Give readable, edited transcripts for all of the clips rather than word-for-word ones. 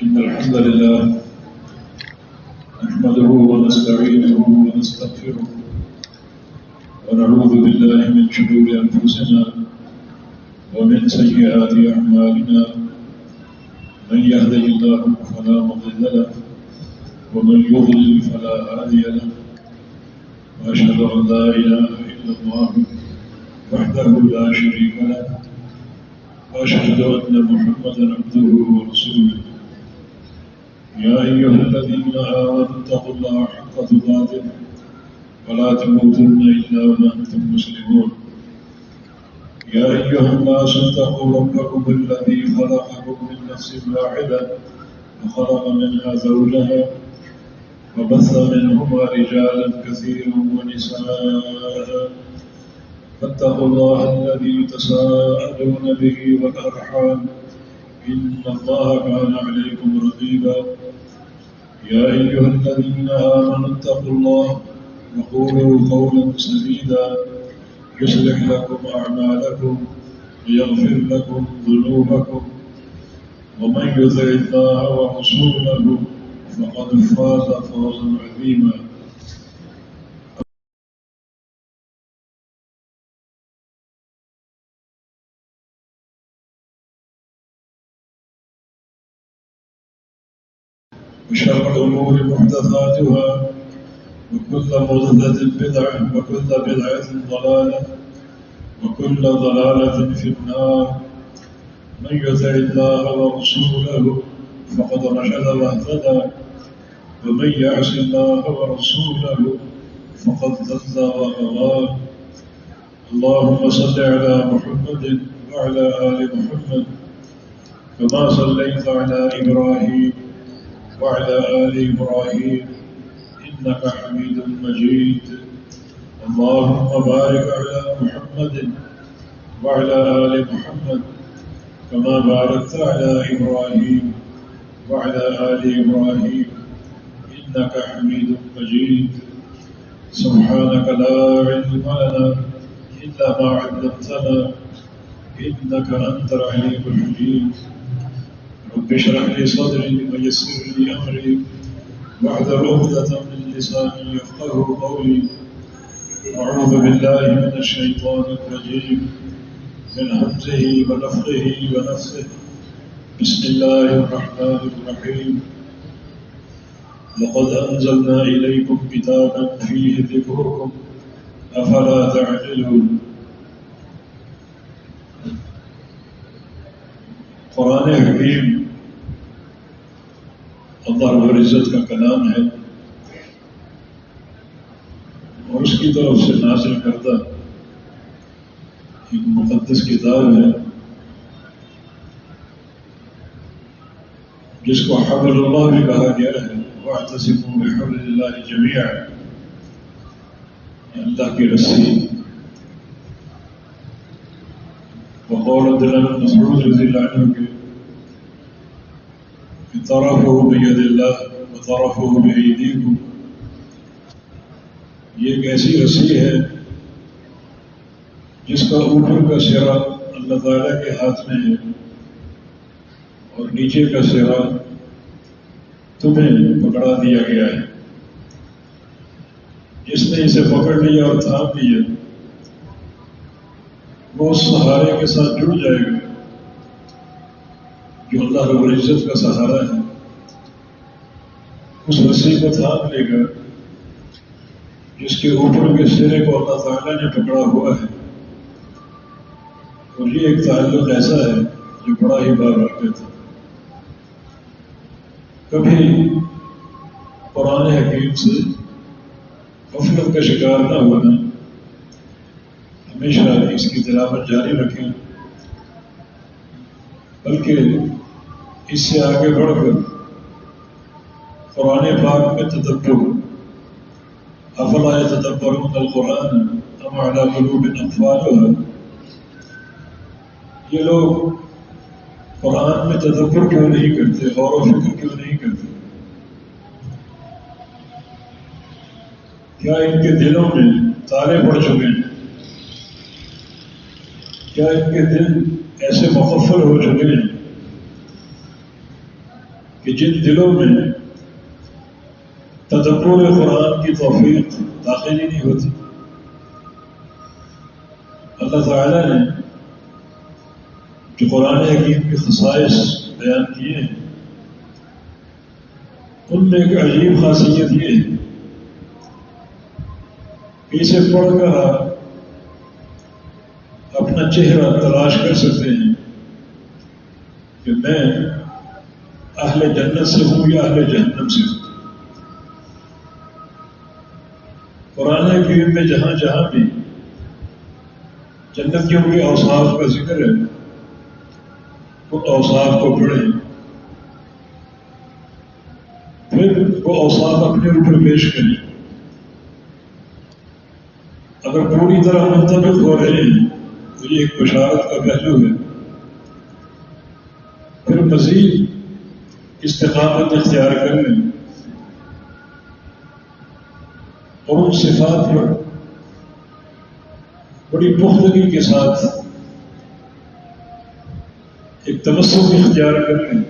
إن الحمد لله نحمده ونستعينه ونستغفره ونعوذ بالله من شرور أنفسنا ومن سيئات أعمالنا من يهده الله فلا مضل له ومن يضلل فلا هادي له وأشهد أن لا إله إلا الله وحده لا شريك له وأشهد أن محمدا عبده ورسوله يا أيها الذين آمنوا اتقوا الله حق تقاته ولا تموتن إلا وأنتم مسلمون يا أيها الناس اتقوا ربكم الذي خلقكم من نفس واحدة وخلق منها زوجها وبث منهما رجالا كثيرا ونساء فاتقوا الله الذي تساءلون به والأرحام إن الله كان عليكم رقيبا يا أيها الذين آمنوا اتقوا الله وقولوا قولا سديدا يصلح لكم أعمالكم ويغفر لكم ذنوبكم ومن يطع الله ورسوله فقد فاز فوزا عظيما وشر الأمور محدثاتها وكل محدثة بدعة وكل بدعة ضلالة وكل ضلالة في النار من يطع الله ورسوله فقد رشد واهتدى ومن يعص الله ورسوله فقد ضل وغوى اللهم صل على محمد وعلى آل محمد كما صليت على إبراهيم وعلى آل إبراهيم إنك حميد مجيد اللهم بارك على محمد وعلى آل محمد كما باركت على إبراهيم وعلى آل إبراهيم إنك حميد مجيد سبحانك لا علم لنا إلا ما علمتنا إنك أنت العليم الحكيم رب اشرح لي صدري ويسر لي أمري واحلل عقدة من لساني يفقهوا قولي أعوذ بالله من الشيطان الرجيم من همزه ونفخه ونفثه بسم الله الرحمن الرحيم لقد أنزلنا إليكم كتابا فيه ذكركم أفلا تعقلون قرآن حکیم اللہ رب العزت کا کلام ہے اور اس کی طرف سے نازل کردہ ایک مقدس کتاب ہے جس کو حبل اللہ بھی کہا گیا ہے وَاعْتَصِمُوا بِحَبْلِ اللَّهِ جَمِيعًا اللہ کی رسی وقول عبداللہ بن مسعود رضی اللہ عنہ کے طرفه بید اللہ وطرفه بأیدیکم یہ ایک ایسی رسی ہے جس کا اوپر کا سرا اللہ تعالیٰ کے ہاتھ میں ہے اور نیچے کا سرا تمہیں پکڑا دیا گیا ہے جس نے اسے پکڑ لیا اور تھام لیا وہ اس سہارے کے ساتھ جڑ جائے گا جو اللہ رب العزت کا سہارا ہے اس رسی کو تھام لے گا جس کے اوپر کے سرے کو اللہ تعالیٰ نے پکڑا ہوا ہے اور یہ ایک تعلق ایسا ہے جو بڑا ہی بابرکت ہے کبھی قرآن حکیم سے غفلت کا شکار نہ ہونا ہمیشہ اس کی تلاوت جاری رکھیں بلکہ اس سے آگے بڑھ کر قرآن پاک میں تدبر افلا یتدبرون القرآن ام علی قلوب اقفالها یہ لوگ قرآن میں تدبر کیوں نہیں کرتے غور و فکر کیوں نہیں کرتے کیا ان کے دلوں میں تالے پڑ چکے ہیں کیا ان کے دل ایسے مغفل ہو چکے ہیں کہ جن دلوں میں تدبر قرآن کی توفیق داخل ہی نہیں ہوتی، اللہ تعالیٰ نے جو قرآن حکیم کی خصائص بیان کیے ہیں ان میں ایک عجیب خاصیت یہ ہے کہ اسے پڑھ کر آپ اپنا چہرہ تلاش کر سکتے ہیں کہ میں اہل جنت سے ہوں یا اہل جہنم سے ہوں۔ قرآن حکیم میں جہاں جہاں بھی جنتیوں کے اوصاف کا ذکر ہے ان اوصاف کو پڑھیں، پھر وہ اوصاف اپنے اوپر پیش کریں۔ اگر پوری طرح منطبق ہو رہے ہیں تو یہ ایک بشارت کا پہلو ہے، پھر مزید استقامت اختیار کر لیں اور ان صفات پر بڑی پختگی کے ساتھ ایک تمسک اختیار کر لیں،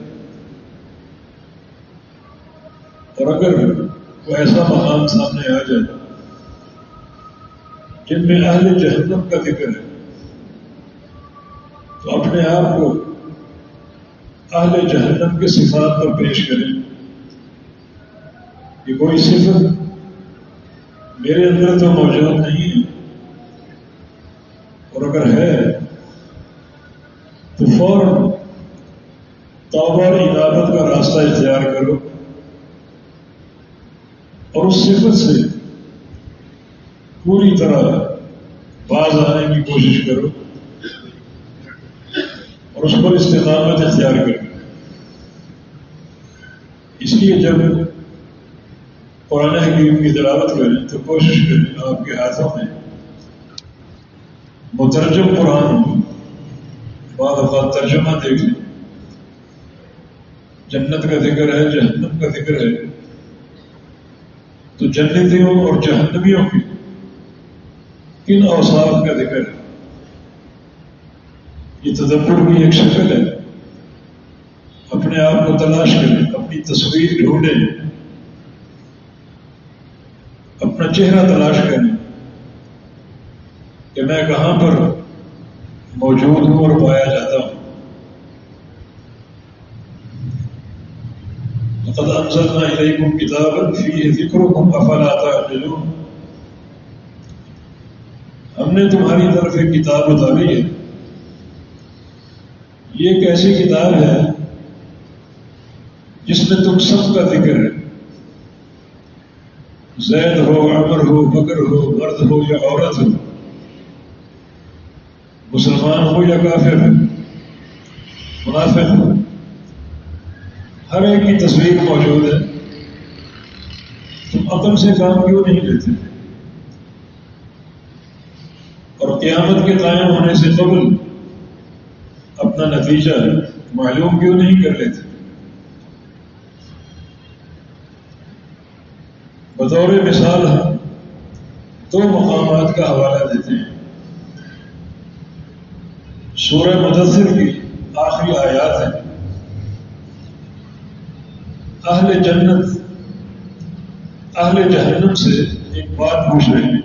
اور اگر کوئی ایسا مقام سامنے آ جائے جن میں اہل جہنم کا ذکر ہے تو اپنے آپ کو اہل جہنم کے صفات پر پیش کریں کہ کوئی صفت میرے اندر تو موجود نہیں ہے، اور اگر ہے تو فوراً توبہ اور انابت کا راستہ اختیار کرو اور اس صفت سے پوری طرح باز آنے کی کوشش کرو اور اس پر استقامت اختیار کرو۔ اس لیے جب قرآن حکیم کی تلاوت کریں تو کوشش کریں آپ کے ہاتھوں میں مترجم قرآن ہو، بعض اوقات ترجمہ دیکھ لیں، جنت کا ذکر ہے، جہنم کا ذکر ہے، تو جنتیوں اور جہنمیوں کی کن اوصاف کا ذکر ہے، یہ تدبر کی ایک شکل ہے۔ اپنے آپ کو تلاش کریں، اپنی تصویر ڈھونڈیں، اپنا چہرہ تلاش کریں کہ میں کہاں پر موجود ہوں اور پایا جاتا ہوں۔ لقد انزلنا الیکم کتابا فیہ ذکرکم افلا تعقلون، ہم نے تمہاری طرف ایک کتاب اتاری ہے، یہ ایک ایسی کتاب ہے جس میں تم سب کا ذکر ہے، زید ہو، عمر ہو، بکر ہو، مرد ہو یا عورت ہو، مسلمان ہو یا کافر ہو، منافق ہو، ہر ایک کی تصویر موجود ہے۔ تم عقل سے کام کیوں نہیں لیتے اور قیامت کے قائم ہونے سے قبل اپنا نتیجہ معلوم کیوں نہیں کر لیتے؟ بطور مثال ہم دو مقامات کا حوالہ دیتے ہیں۔ سورہ مدثر کی آخری آیات ہیں، اہل جنت اہل جہنم سے ایک بات پوچھ رہے ہیں،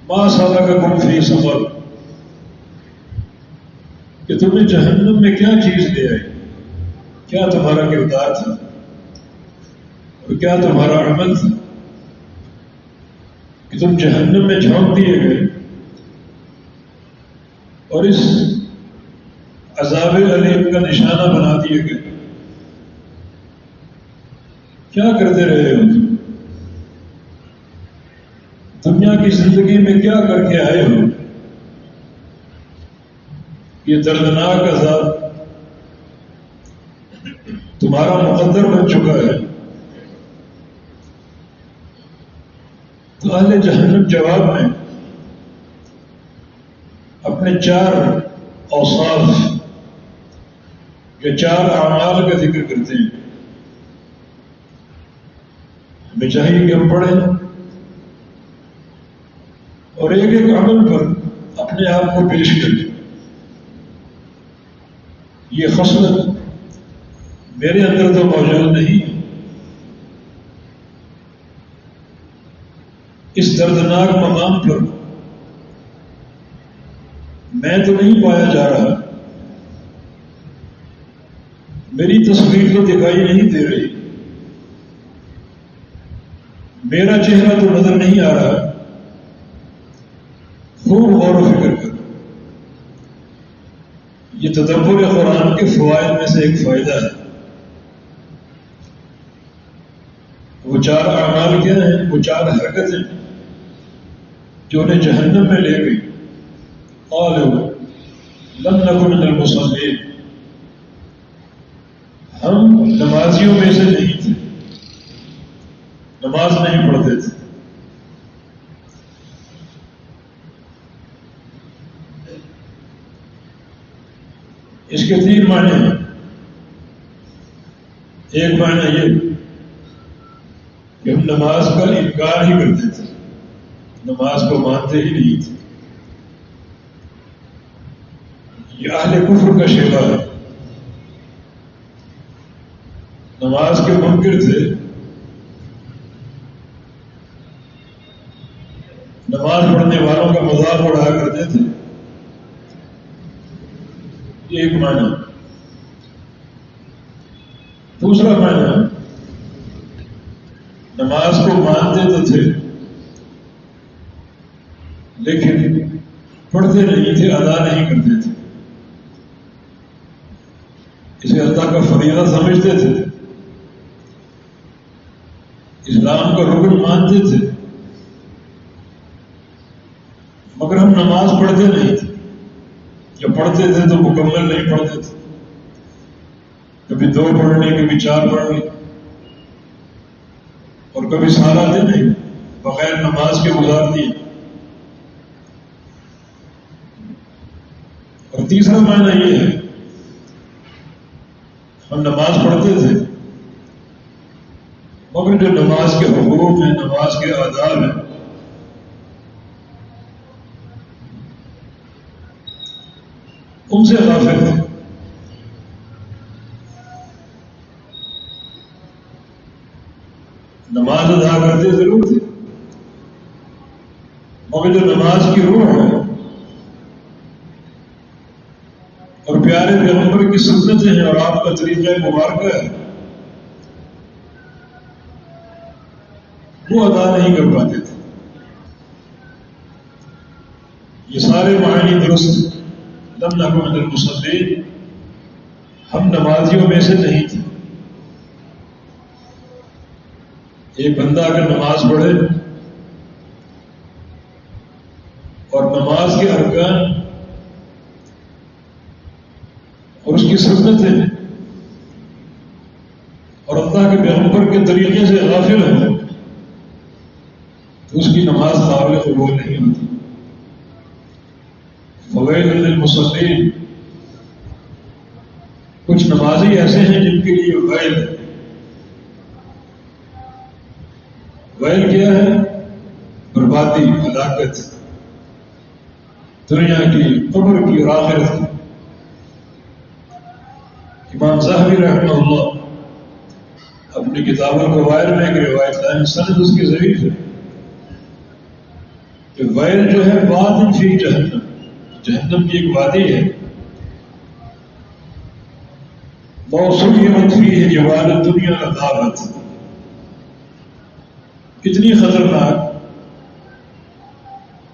ما سلککم فی سقر، کہ تمہیں جہنم میں کیا چیز لے آئی، کیا تمہارا کردار تھا اور کیا تمہارا عمل تھا کہ تم جہنم میں جھونک دیے گئے اور اس عذاب علیم کا نشانہ بنا دیے گئے۔ کیا کرتے رہے ہو تم؟ دنیا کی زندگی میں کیا کر کے آئے ہو؟ یہ دردناک عذاب تمہارا مقدر بن چکا ہے۔ تو اہل جہنم جواب میں اپنے چار اوصاف یا چار اعمال کا ذکر کرتے ہیں۔ ہمیں چاہیے کہ ہم پڑھیں اور ایک ایک عمل پر اپنے آپ کو پیش کریں۔ یہ خصلت میرے اندر تو موجود نہیں ہے۔ اس دردناک مقام پر میں تو نہیں پایا جا رہا، میری تصویر تو دکھائی نہیں دے رہی، میرا چہرہ تو نظر نہیں آ رہا۔ خوب غور و فکر کر، یہ تدبر قرآن کے فوائد میں سے ایک فائدہ ہے۔ وہ 4 اعمال کیا ہیں؟ وہ 4 حرکتیں جو انہیں جہنم میں لے گئی۔ قالوا لم نکن من المصلین، ہم نمازیوں میں سے نہیں تھے، نماز نہیں پڑھتے تھے۔ اس کے 3 معنی ہیں۔ ایک معنی یہ کہ ہم نماز کا انکار ہی کرتے تھے، نماز کو مانتے ہی نہیں تھے۔ یہ اہل کفر کا شیوا ہے، نماز کے منکر تھے، نماز پڑھنے والوں کا مذاق اڑایا کرتے تھے۔ یہ ایک معنی۔ دوسرا معنی، نماز کو مانتے تو تھے لیکن پڑھتے نہیں تھے، ادا نہیں کرتے تھے۔ اسے اللہ کا فریضہ سمجھتے تھے، اسلام کا رکن مانتے تھے، مگر ہم نماز پڑھتے نہیں تھے، یا پڑھتے تھے تو مکمل نہیں پڑھتے تھے، کبھی 2 پڑھ لی، کبھی 4 پڑھ لی، اور کبھی سارا دن بغیر نماز کے گزار دیے۔ اور تیسرا معنی یہ ہے، ہم نماز پڑھتے تھے مگر جو نماز کے حقوق ہیں، نماز کے آداب ہیں، ان سے غافل تھے۔ نماز ادا کرتے ضرور تھے مگر جو نماز کی روح ہے اور پیارے پیغمبر کی سنتیں ہیں اور آپ کا طریقہ مبارکہ ہے، وہ ادا نہیں کر پاتے تھے۔ یہ سارے معنی درست۔ لم نکن من المصلین، ہم نمازیوں میں سے نہیں تھے۔ ایک بندہ اگر نماز پڑھے اور نماز کے ارکان اور اس کی سنتیں اور اللہ کے پیغمبر کے طریقے سے غافل ہے تو اس کی نماز قابل قبول نہیں ہوتی۔ فویل للمصلین، کچھ نمازی ایسے ہیں جن کے لیے ویل ہے۔ ویل کیا ہے؟ بربادی، ہلاکت، دنیا کی، قبر کی اور آخرت کی۔ امام ذہبی رحمہ اللہ اپنی کتاب القبائر میں ایک روایت لائن، سند اس کی ضعیف ہے، کہ ویل جو ہے واد فی جہنم، جہنم کی ایک وادی ہے، موسویت فیہ جبال الدنیا عذابت، اتنی خطرناک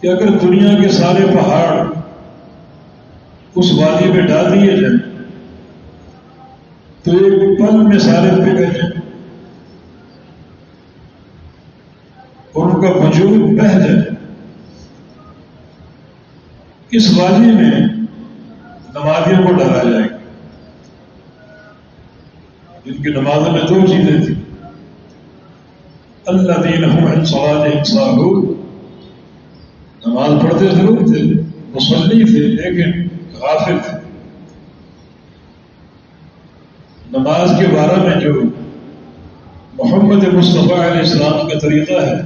کہ اگر دنیا کے سارے پہاڑ اس وادی میں ڈال دیے جائیں تو ایک پل میں سارے پگھل جائیں اور ان کا وجود بہہ جائے۔ اس وادی میں نمازیوں کو ڈالا جائے گا، جن کی نمازوں میں 2 چیزیں تھیں، الذین هم عن صلاتهم ساہون، نماز پڑھتے ضرور تھے، مصلی تھے لیکن غافل تھے۔ نماز کے بارے میں جو محمد مصطفیٰ علیہ السلام کا طریقہ ہے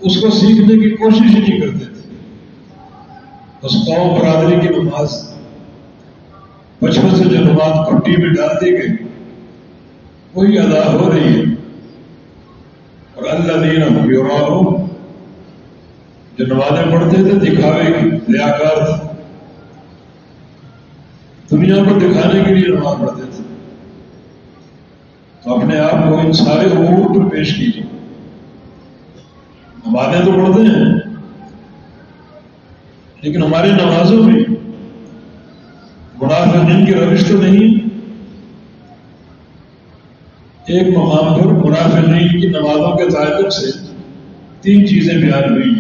اس کو سیکھنے کی کوشش ہی نہیں کرتے تھے، بس قوم برادری کی نماز بچپن سے جو نماز کھٹی میں ڈال دی گئی وہی ادا ہو رہی ہے. اور الذین هم یراؤون جو نمازیں پڑھتے تھے دکھاوے کی ریاکار تھے, دنیا کو دکھانے کے لیے نماز پڑھتے تھے. تو اپنے آپ کو ان سارے امور پر پیش کیجیے. نمازیں تو پڑھتے ہیں لیکن ہماری نمازوں میں منافقین کی روش تو نہیں. ایک مقام پر منافقین کی نمازوں کے تعلق سے 3 چیزیں بیان ہوئی.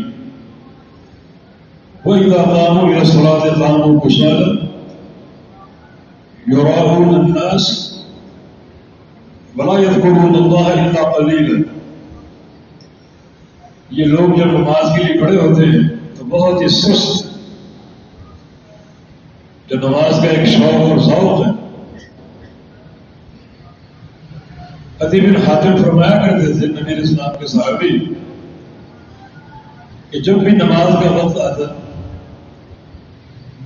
وَإِذَا قَامُوا إِلَى الصَّلَاةِ قَامُوا كُسَالَىٰ يُرَاءُونَ النَّاسَ وَلَا يَذْكُرُونَ اللَّهَ إِلَّا قَلِيلًا. یہ لوگ جب نماز کے لیے کھڑے ہوتے ہیں تو بہت ہی سست, جو نماز کا ایک شوق اور ذوق ہے. عدی بن حاتم فرمایا کرتے تھے نبی علیہ السلام کے صحابی کہ جب بھی نماز کا وقت آتا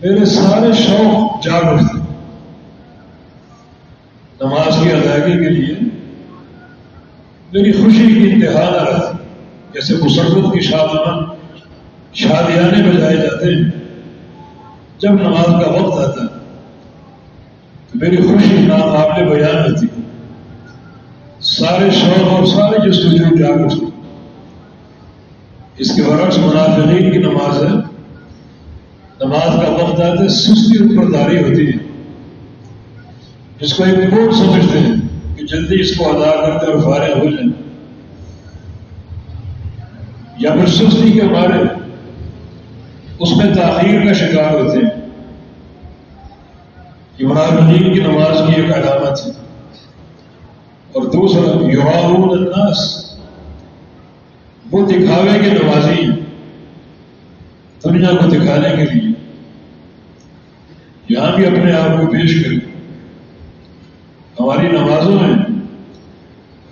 میرے سارے شوق جاگ اٹھتے نماز کی ادائیگی کے لیے. میری خوشی کی انتہا نہ رہتی. جیسے مسرت کی شادیانے بجائے جاتے ہیں, جب نماز کا وقت آتا تو میری خوشی ناقابل بیان ہوتی. سارے شوق اور سارے جستجو جاگ اٹھتے. اس کے برعکس منافقین کی نماز ہے, نماز کا وقت آتے سستی اور برداری ہوتی ہے, جس کو ایک موڈ سمجھتے ہیں کہ جلدی اس کو ادا کرتے اور فارغ ہو جائیں, یا پھر سستی کے مارے اس میں تاخیر کا شکار ہوتے ہیں. یہ منافقین کی نماز کی ایک علامت ہے. اور دوسرا یراؤون الناس, وہ دکھاوے کے نمازی ہیں, دنیا کو دکھانے کے لیے. یہاں بھی اپنے آپ کو پیش کریں. ہماری نمازوں میں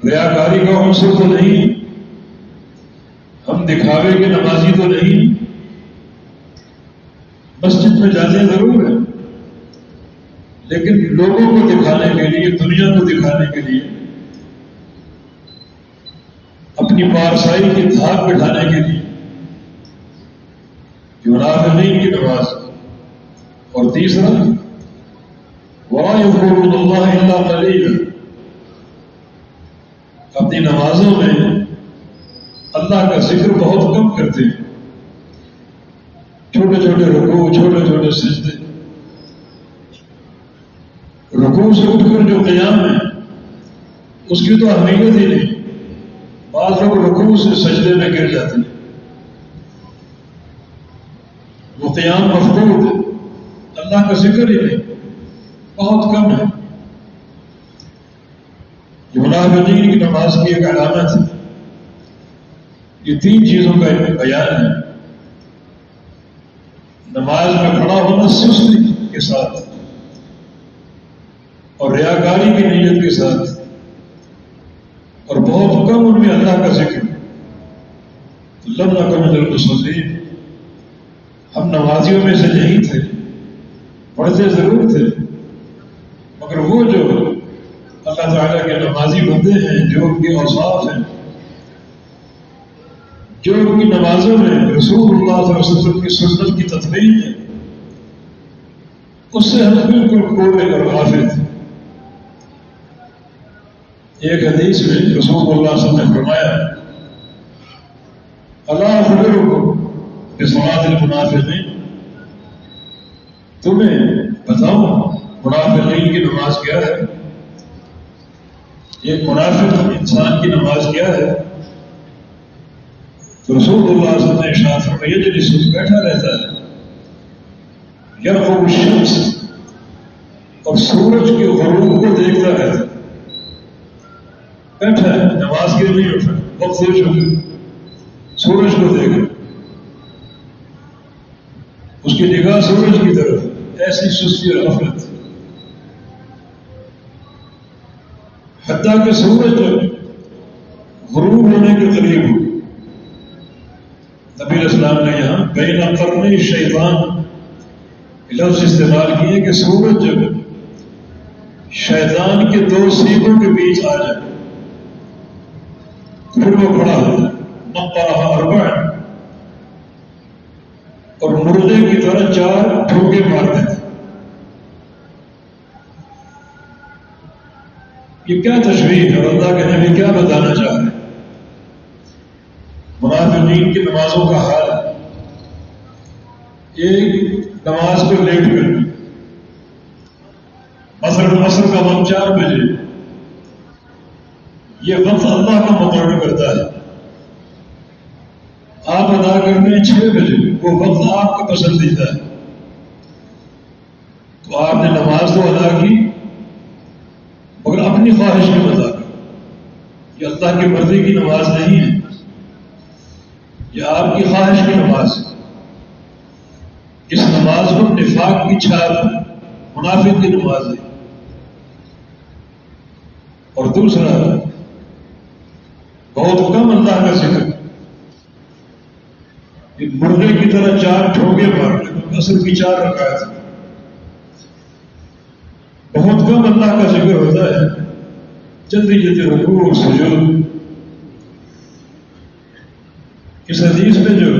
ریاکاری کا عنصر تو نہیں, ہم دکھاوے کے نمازی تو نہیں. مسجد میں جاتے ضرور ہیں لیکن لوگوں کو دکھانے کے لیے, دنیا کو دکھانے کے لیے, اپنی پارسائی کی دھاک بٹھانے کے لیے. یہ منافقین کی نماز. اور تیسرا وَلَا يَذْكُرُونَ اللَّهَ إِلَّا قَلِيلًا, اپنی نمازوں میں اللہ کا ذکر بہت کم کرتے ہیں. چھوٹے چھوٹے رکوع, چھوٹے چھوٹے سجدے. رکوع سے اٹھ کر جو قیام ہے اس کی تو اہمیت ہی نہیں. بعض لوگ رکوع سے سجدے میں گر جاتے ہیں, وہ قیام مفقود ہے, اللہ کا ذکر ہی نہیں, بہت کم ہے. یہ منافقین کی نماز کی ایک علامت ہے. یہ 3 چیزوں کا بیان ہے. نماز میں کھڑا ہونا سستی کے ساتھ اور ریاکاری کی نیت کے ساتھ, اور بہت کم ان میں اللہ کا ذکر. لم نکن من المصلین, ہم نمازیوں میں سے نہیں تھے, پڑھتے ضرور تھے مگر وہ جو اللہ تعالیٰ کے نمازی بندے ہیں, جو ان کے اوصاف ہیں, جو ان کی نمازوں میں رسول اللہ صلی اللہ علیہ وسلم کی سنت کی تطبیق ہے, اس سے ہم بالکل کوڑے اور غافل تھے. ایک حدیث میں رسول اللہ صلی اللہ علیہ وسلم نے فرمایا الا اخبرکم بصلاۃ المنافقین, تمہیں بتاؤں منافقین کی نماز کیا ہے. ایک منافق انسان کی نماز کیا ہے. تو رسول اللہ صلی اللہ علیہ وسلم نے ارشاد فرمایا جلس, بیٹھا رہتا ہے, یرقب الشمس, اور سورج کے غروب کو دیکھتا رہتا ہے. بیٹھا ہے, نماز کے لیے نہیں اٹھا, وقت ہو چکا, سورج کو دیکھا, اس کی نگاہ سورج کی طرف, ایسی سستی اور غفلت. حتیٰ کہ سورج غروب ہونے کے قریب ہو. نبی علیہ السلام نے یہاں بین قرنی شیطان لفظ استعمال کیے کہ سورج جب شیطان کے دو سینگوں کے بیچ آ جائے پھر وہ کھڑا ہوتا ہے مقرہ اربعن، اور مردے کی طرح 4 ٹھوکے مارتے تھے. یہ کیا تشریح ہے اور اللہ کے نبی کیا بتانا چاہ رہے ہیں؟ منافقین کی نمازوں کا حال ہے. ایک نماز کو لیٹ کر مثلا عصر کا وقت 4 بجے، یہ وقت اللہ کا مقرر کرتا ہے. آپ ادا کرتے ہیں 6 بجے، وہ وقت آپ کا پسندیدہ ہے، تو آپ نے نماز تو ادا کی مگر اپنی خواہش کے مطابق. یہ اللہ کی مرضی کی نماز نہیں ہے، یہ آپ کی خواہش کی نماز ہے. اس نماز کو نفاق کی چھاپ، منافق کی نماز ہے. اور دوسرا، بہت کم اللہ کا ذکر، مردے کی طرح 4 ٹھوکے مارنے، عصر کی 4 رکعات. بہت کم اللہ کا ذکر ہوتا ہے، جلدی جلدی رکوع اور سجود. اس حدیث میں جو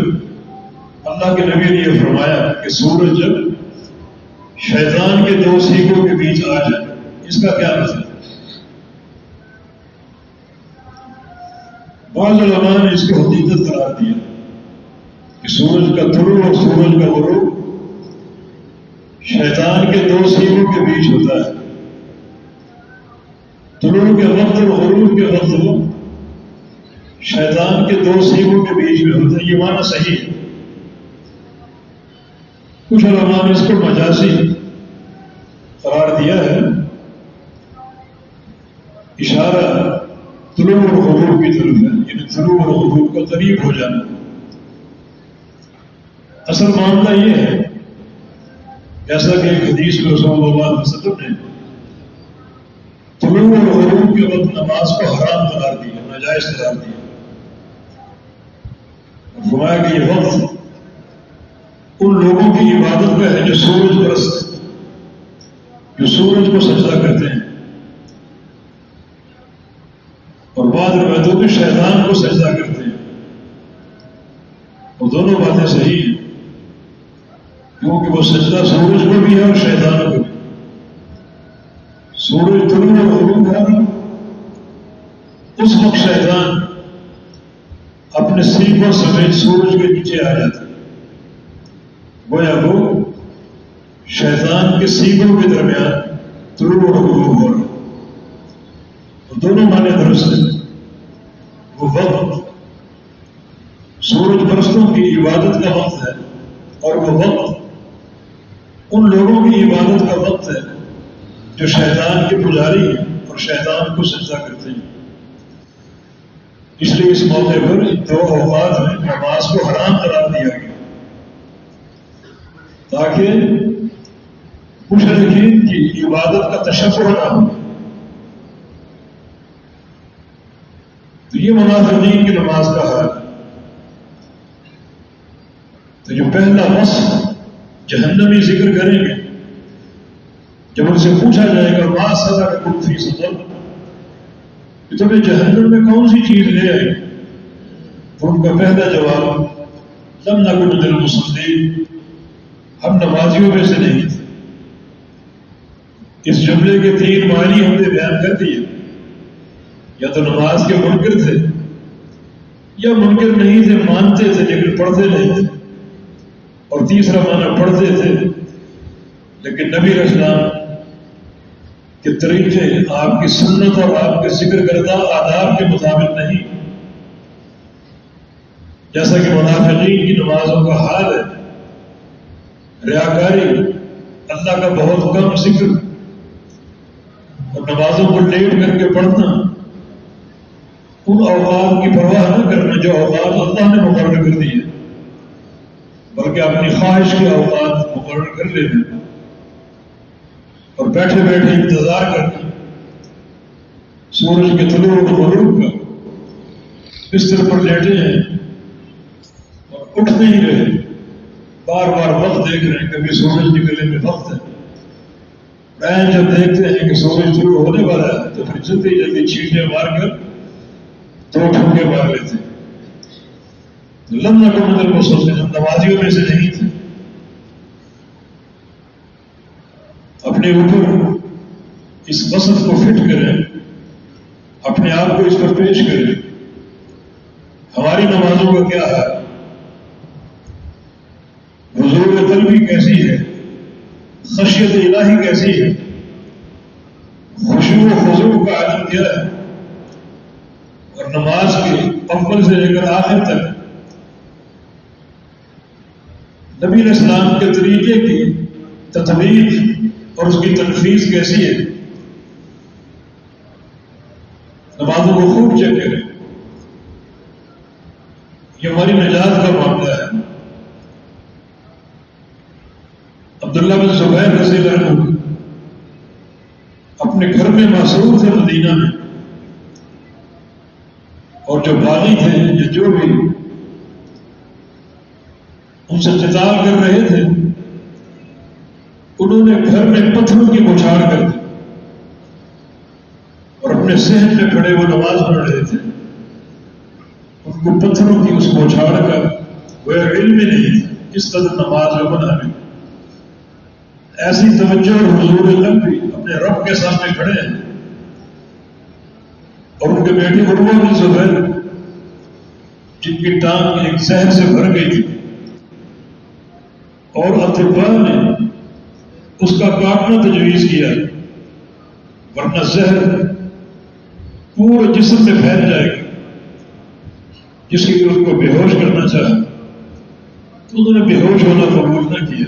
اللہ کے نبی نے یہ فرمایا کہ سورج جب شیطان کے 2 سینگوں کے بیچ آ جائے، اس کا کیا مطلب؟ بعض علماء نے اس کو حقیقت قرار دیا کہ سورج کا طلوع اور سورج کا غروب شیطان کے 2 سینگوں کے بیچ ہوتا ہے. طلوع کے وقت اور غروب کے وقت وہ شیطان کے 2 سینگوں کے بیچ میں ہوتا ہے. یہ معنی صحیح ہے. کچھ علماء نے اس کو مجازی قرار دیا ہے، اشارہ طلوع اور غروب کی طرف ہے، یعنی طلوع اور غروب کا قریب ہو جانا. اصل معاملہ یہ ہے، جیسا کہ ایک حدیث میں رسول اللہ علیہ وسلم نے طلوع اور غروب کے وقت نماز کو حرام قرار دیا، ناجائز قرار دیا. فرمایا کہ یہ وقت ان لوگوں کی عبادت میں ہے جو سورج پرست، جو سورج کو سجدہ کرتے ہیں، اور بعض روایتوں میں شیطان کو سجدہ کرتے ہیں. اور دونوں باتیں صحیح ہیں، کیونکہ وہ سجدہ سورج کو بھی ہے اور شیطان کو بھی. سورج طلوع اور غروب ہو رہا، اس وقت شیطان اپنے سینگوں سمیت سورج کے نیچے آ جاتا ہے. گویا وہ شیطان کے سینگوں کے درمیان طلوع اور غروب ہو رہا. اور دونوں معنی درست ہیں. وہ وقت سورج پرستوں کی عبادت کا وقت ہے، اور وہ وقت ان لوگوں کی عبادت کا وقت ہے جو شیطان کے پجاری ہیں اور شیطان کو سجدہ کرتے ہیں. اس لیے اس موقع پر ان 2 اوقات میں نماز کو حرام قرار دیا گیا، تاکہ مشرکین کی عبادت کا تشبہ نہ ہو. تو یہ منافقین کی نماز کا حال ہے. تو جو پہلا وصف جہنمی ذکر کریں گے، جب ان سے پوچھا جائے گا ما سلککم فی سقر، کہ تمہیں جہنم میں کون سی چیز لے آئی، تو ان کا پہلا جواب لم نکن من المصلین، ہم نمازیوں میں سے نہیں تھے. اس جملے کے 3 معنی ہم نے بیان کر دیے. یا تو نماز کے منکر تھے، یا منکر نہیں تھے، مانتے تھے لیکن پڑھتے نہیں تھے، اور تیسرا معنی پڑھتے تھے لیکن نبی اسلام کے طریقے آپ کی سنت اور آپ کے ذکر کردہ آداب کے مطابق نہیں. جیسا کہ منافقین کی نمازوں کا حال ہے، ریاکاری، اللہ کا بہت کم ذکر اور نمازوں کو لیٹ کر کے پڑھنا، ان اوقات کی پرواہ نہ کرنا جو اوقات اللہ نے مقرر کر دیے، بلکہ اپنی خواہش کے اوقات مقرر کر لینا اور بیٹھے بیٹھے انتظار کرنا سورج کے طلوع اور غروب کا. بستر پر لیٹے ہیں اور اٹھ نہیں رہے، بار بار وقت دیکھ رہے ہیں کبھی سورج نکلنے میں وقت ہے، جب دیکھتے ہیں کہ سورج شروع ہونے والا ہے تو پھر جلدی جلدی چھینٹیں مار کر 2 ٹھمکے مار لیتے ہیں. لم نکن من المصلین، ہم نمازیوں میں سے نہیں تھے. اپنے اوپر اس وصف کو فٹ کریں، اپنے آپ کو اس پر پیش کریں. ہماری نمازوں کا کیا ہے؟ حضور قلبی کیسی ہے؟ خشیت الہی کیسی ہے؟ خشوع و خضوع کا عالم کیا ہے؟ اور نماز کے اول سے لے کر آخر تک نبی علیہ السلام کے طریقے کی تطبیق اور اس کی تنفیذ کیسی ہے؟ نمازوں کو خوب چیک کریں. یہ ہماری نجات کا معاملہ ہے. عبداللہ بن زبیر رضی اللہ عنہ اپنے گھر میں معصور تھے مدینہ میں، اور جو باغی تھے یا جو بھی ان سے قتال کر رہے تھے، انہوں نے گھر میں پتھروں کی بوچھاڑ کر دی اور اپنے صحن میں کھڑے وہ نماز پڑھ رہے تھے. ان کو پتھروں کی اس بوچھاڑ کا وہ علم ہی نہیں تھا کس قدر نماز میں بنا ہے. ایسی توجہ اور حضور قلبی اپنے رب کے سامنے کھڑے ہیں. اور ان کے بیٹی عروہ بن زبیر جن کی ٹانگ ایک زہر سے بھر گئی تھی اور اطباء نے اس کا کاٹنا تجویز کیا ورنہ زہر پورے جسم میں پھیل جائے گا، جس کی اس کو بے ہوش کرنا چاہا تو انہوں نے بے ہوش ہونا قبول نہ کیا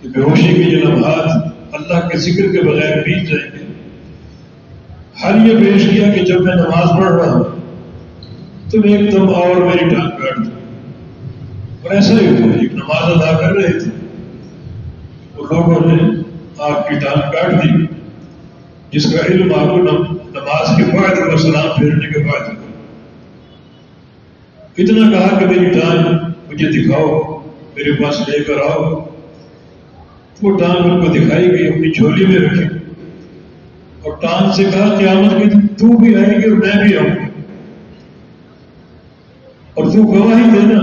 کہ بے ہوشی کے یہ لمحات اللہ کے ذکر کے بغیر بیت جائیں گے. حل یہ پیش کیا کہ جب میں نماز پڑھ رہا ہوں تم ایک دم اور میری ٹانگ کاٹ دو. اور ایسا ہی ہوا، ایک نماز ادا کر رہے تھے وہ لوگوں نے آپ کی ٹانگ کاٹ دی، جس کا علم آپ کو نماز کے بعد اور سلام پھیرنے کے بعد اتنا کہا کہ میری ٹانگ مجھے دکھاؤ، میرے پاس لے کر آؤ. وہ ٹانگ ان کو دکھائی گئی، اپنی جھولی میں رکھی اور ٹانگ سے کہا قیامت کے دن تو بھی آئے گی اور میں بھی آؤں گا، اور تو گواہی دینا.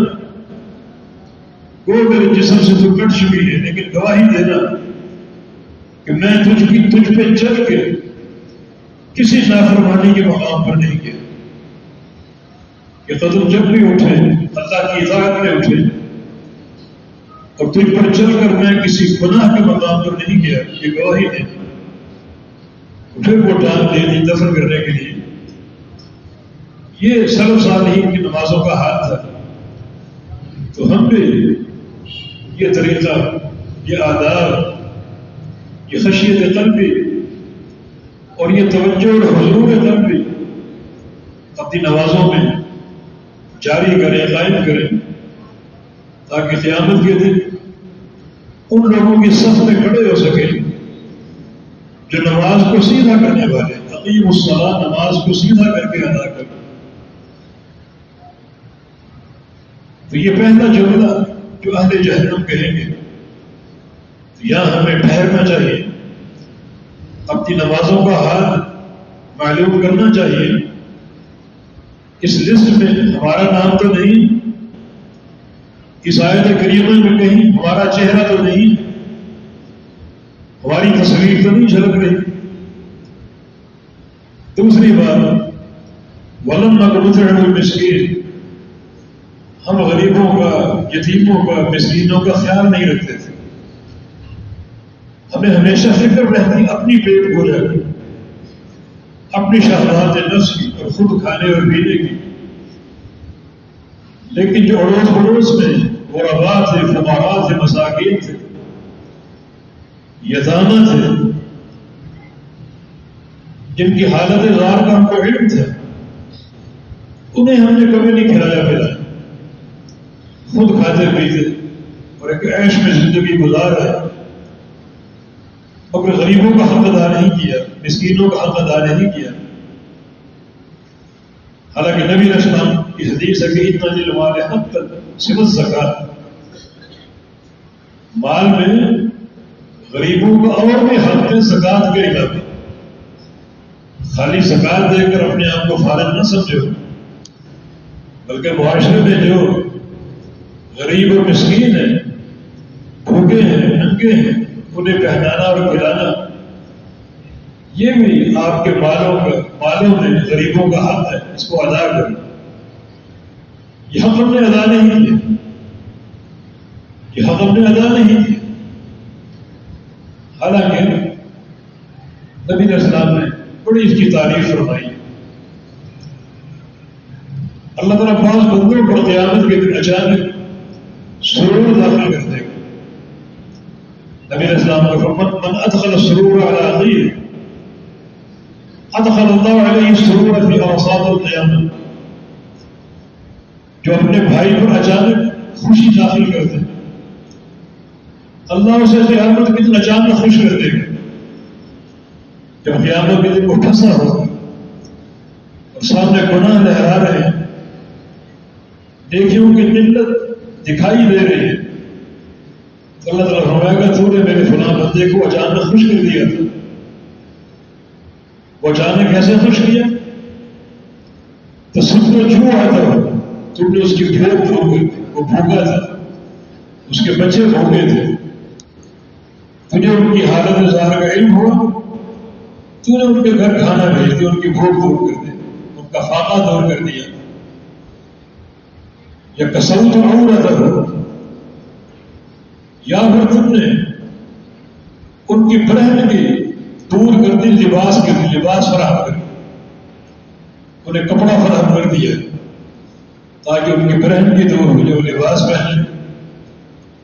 وہ میرے جسم سے تو کٹ چکی ہے لیکن گواہی دینا کہ میں تجھ پہ چل کے کسی نافرمانی کے مقام پر نہیں گیا. یہ قدم جب بھی اٹھے اللہ کی اطاعت میں اٹھے اور تجھ پر چل کر میں کسی گناہ کے مقام پر نہیں گیا، یہ گواہی دے. پھر وہ ٹانگ دے دی دفن کرنے کے لیے. یہ سلف صالحین کی نمازوں کا حال تھا. تو ہم بھی یہ طریقہ، یہ آداب، یہ خشیت قلبی اور یہ توجہ اور حضور قلبی اپنی نمازوں میں جاری کریں، قائم کریں، تاکہ قیامت کے دن ان لوگوں کی صف میں کھڑے ہو سکے جو نماز کو سیدھا کرنے والے. اقیم الصلاۃ، نماز کو سیدھا کر کے ادا کریں. تو یہ پہلا جملہ جو اہل جہنم کہیں گے، تو یہاں ہمیں ٹھہرنا چاہیے، اپنی نمازوں کا حال معلوم کرنا چاہیے. اس لسٹ میں ہمارا نام تو نہیں، اس آیت کریمہ میں کہیں ہمارا چہرہ تو نہیں، ہماری تصویر تو نہیں جھلک رہی. دوسری بات، وَلَمْ نَكُ نُطْعِمُ الْمِسْكِينَ، ہم غریبوں کا، یتیموں کا، مسکینوں کا خیال نہیں رکھتے تھے. ہمیں ہمیشہ فکر رہتی اپنی پیٹ گویا کی، اپنی شہوات نفس کی اور خود کھانے اور پینے کی. لیکن جو اڑوس پڑوس میں غربا تھے، فقراء تھے، مساکین تھے، یتامى تھے، جن کی حالت زار کا ہم کو علم تھا، انہیں ہم نے کبھی نہیں کھلایا پلایا. خود کھاتے پیتے اور ایک عیش میں زندگی گزار ہے، مگر غریبوں کا حق ادا نہیں کیا، مسکینوں کا حق ادا نہیں کیا. حالانکہ نبی علیہ السلام کی حدیث ہے کہ اتنا للمال حقا سوى الزکات، مال میں غریبوں کا اور بھی حق ہے زکوٰۃ کے علاوہ. خالی زکوٰۃ دے کر اپنے آپ کو فارغ نہ سمجھو، بلکہ معاشرے میں جو غریب اور مسکین ہیں، بھوکے ہیں، ننگے ہیں، انہیں پہنانا اور کھلانا یہ بھی آپ کے مالوں میں غریبوں کا حق ہے. اس کو ادا کرو. یہ حق ہم نے ادا نہیں کیا، یہ حق ہم نے ادا نہیں کیا. حالانکہ نبی علیہ السلام نے بڑی اس کی تعریف فرمائی. اللہ تعالیٰ بعض بندوں پر قیامت کے دن اچانک سرور داخل کر دے گا. نبی علیہ السلام کا فرمان من ادخل السرور علی اخیہ ادخل اللہ علیہ السرور فی اوساط القیامہ. جو اپنے بھائی پر اچانک خوشی داخل کر دے، اللہ اسے قیامت کے دن اچانک خوش کر دے گا. جب قیامت کے دن وہ پھنسا ہوگا اور سامنے گناہ لہرا رہے ہیں، نیکیوں کی قلت دکھائی دے رہی ہے، تو اللہ تعالیٰ فرمائے گا تو نے میرے فلاں بندے کو اچانک خوش کر دیا تھا. وہ اچانک کیسے خوش کیا؟ تو سب کو جو آتا ہو تم نے اس کی بھوک بھوگی، وہ بھوکا تھا، اس کے بچے بھوکے تھے، تجھے ان کی حالت ظاہر کا علم ہوا، تو نے ان کے گھر کھانا بھیج دیا، ان کی بھوک دور کر دی، ان کا فاقہ دور کر دیا. یا کسوت عورت ہو، یا پھر تم نے ان کی برہن کی دور کر دی، لباس فراہم کر دیا، انہیں کپڑا فراہم کر دیا تاکہ ان کی برہن کی دور ہو جائے، وہ لباس پہنے،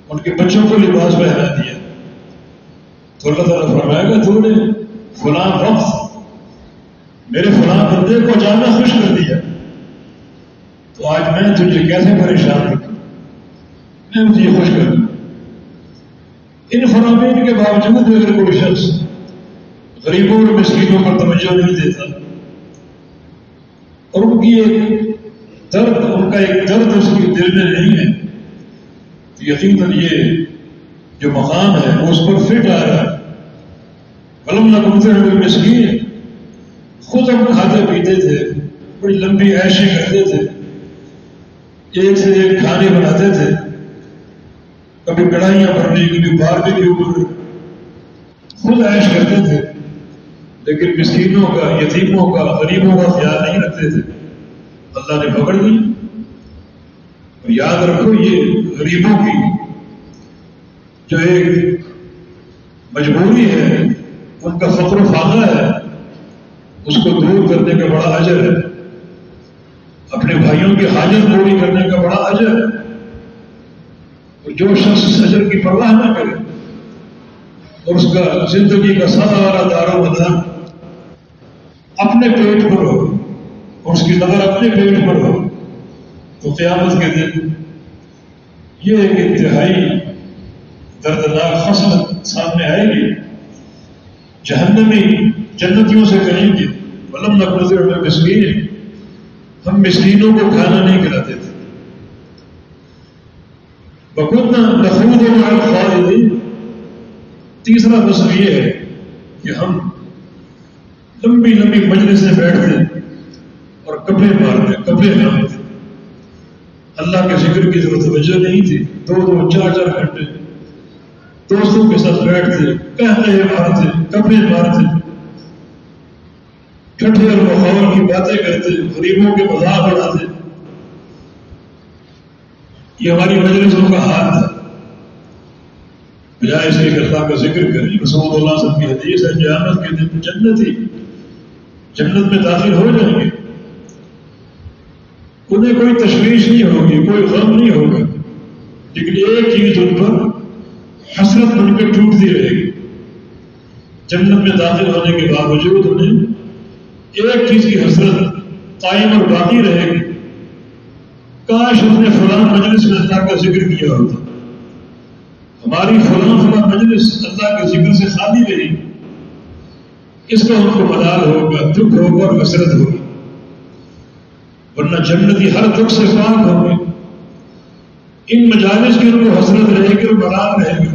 ان کے بچوں کو لباس پہنا دیا. تو اللہ تعالیٰ فرمائے گا تو نے فلاں وقت میرے فلاں بندے کو اچانک خوش کر دیا، تو آج میں تجھے کیسے پریشان رکھوں، میں تجھے خوش کر دوں. ان فرامین کے باوجود اگر کوئی شخص غریبوں اور مسکینوں پر توجہ نہیں دیتا اور ان کی ایک درد اس کے دل میں نہیں ہے، تو یقیناً یہ جو مقام ہے وہ اس پر فٹ آ رہا ہے. ولم نکن نطعم المسکین، خود ہم کھاتے پیتے تھے، بڑی لمبی عیشیں کرتے تھے، ایک سے ایک کھانے بناتے تھے، کبھی کڑھائیاں بھرنی، کبھی باربیکیو کرنا، خود عیش کرتے تھے، لیکن مسکینوں کا، یتیموں کا، غریبوں کا خیال نہیں رکھتے تھے. اللہ نے پکڑ دی. اور یاد رکھو یہ غریبوں کی جو ایک مجبوری ہے، ان کا فقر و فاقہ ہے، اس کو دور کرنے کا بڑا اجر ہے. اپنے بھائیوں کی حاجت پوری کرنے کا بڑا اجر ہے. اور جو شخص اس اجر کی پرواہ نہ کرے اور اس کا زندگی کا سارا دار و مدار اپنے پیٹ پر ہو اور اس کی نظر اپنے پیٹ پر ہو، تو قیامت کے دن یہ ایک انتہائی دردناک خصلت سامنے آئے گی. جہنمی جنتیوں سے کہیں گے ولم نکن نطعم المسکین، ہم مسکینوں کو کھانا نہیں کھلاتے تھے. وَكُنَّا نَخُوضُ مَعَ الْخَائِضِينَ، تیسرا وصف یہ ہے کہ ہم لمبی لمبی مجلس سے بیٹھتے اور کپڑے مارتے، کپڑے مارتے. اللہ کے ذکر کی ضرورت توجہ نہیں تھی. 2-2 4-4 گھنٹے دوستوں کے ساتھ بیٹھتے، کہتے مارتے، کپڑے مارتے، ٹھٹھے اور مخاول کی باتیں کرتے، غریبوں کے مذاق اڑاتے. یہ ہماری مجلسوں کا حال تھا. بجائے اس کے اللہ کا ذکر کریں. رسول اللہ صلی اللہ علیہ وسلم کی حدیث ہے قیامت کے دن جنت میں داخل ہو جائیں گے، انہیں کوئی تشویش نہیں ہوگی، کوئی غم نہیں ہوگا، لیکن ایک چیز ان پر حسرت بن کے ٹوٹتی رہے گی. جنت میں داخل ہونے کے باوجود انہیں ایک چیز کی حسرت قائم اور باقی رہے گی، کاش ہم نے فلاں مجلس میں اللہ کا ذکر کیا ہوتا، ہماری فلاں مجلس اللہ کے ذکر سے خالی رہی. اس کا ان کو ملال ہوگا، دکھ ہوگا اور حسرت ہوگی. ورنہ جنتی ہر دکھ سے پاک ہوں گے. ان مجالس کی ان کو حسرت رہے گی اور ملال رہے گا.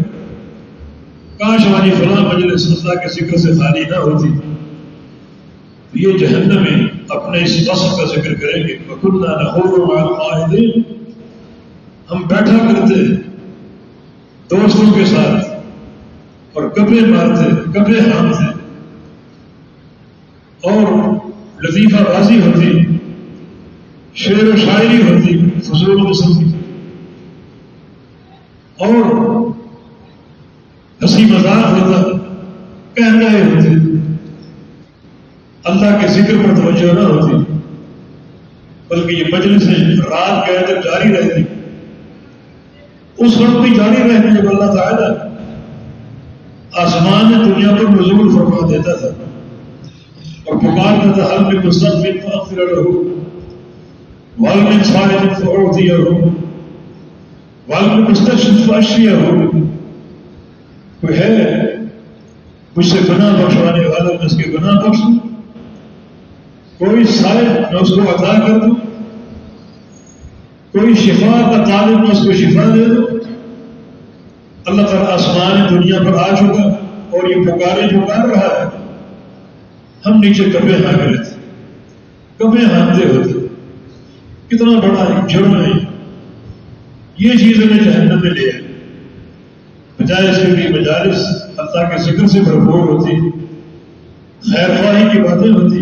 کاش ہماری فلاں مجلس اللہ کے ذکر سے خالی نہ ہوتی. یہ جہنمی اپنے اس وصف کا ذکر کریں گے. وَكُنَّا نَخُوضُ مَعَ الْخَائِضِينَ، ہم بیٹھا کرتے دوستوں کے ساتھ اور گپے مارتے، گپے ہانتے، اور لطیفہ بازی ہوتی، شعر و شاعری ہوتی فضول قسم کی، اور ہنسی مذاق ہوتا، کہنے ہوتے، اللہ کے ذکر پر توجہ نہ ہوتی، بلکہ یہ مجلسیں رات گئے تک جاری رہتی. اس وقت بھی جاری رہتی جب اللہ تعالیٰ آسمان دنیا پر نزول فرما دیتا تھا اور پکارتا تھا حل من مستغفر فاغفر له وهل من صائم فأعطيه وهل من مستشفى فأشفيه. کوئی ہے مجھ سے گناہ بخشوانے والا، میں اس کے گناہ بخش دوں، کوئی سائل میں اس کو عطا کر دوں، کوئی شفا کا طالب میں اس کو شفا دے دوں. اللہ تعالیٰ آسمان دنیا پر آ چکا اور یہ پکار رہا ہے. ہم نیچے کبے ہانک رہے تھے، کبے ہانکتے ہوتے. کتنا بڑا جرم ہے یہ چیز ہمیں جہنم میں لے آئی. بجائے اس کے لیے مجالس اللہ کے ذکر سے بھرپور ہوتی، خیر خواہی کی باتیں ہوتی،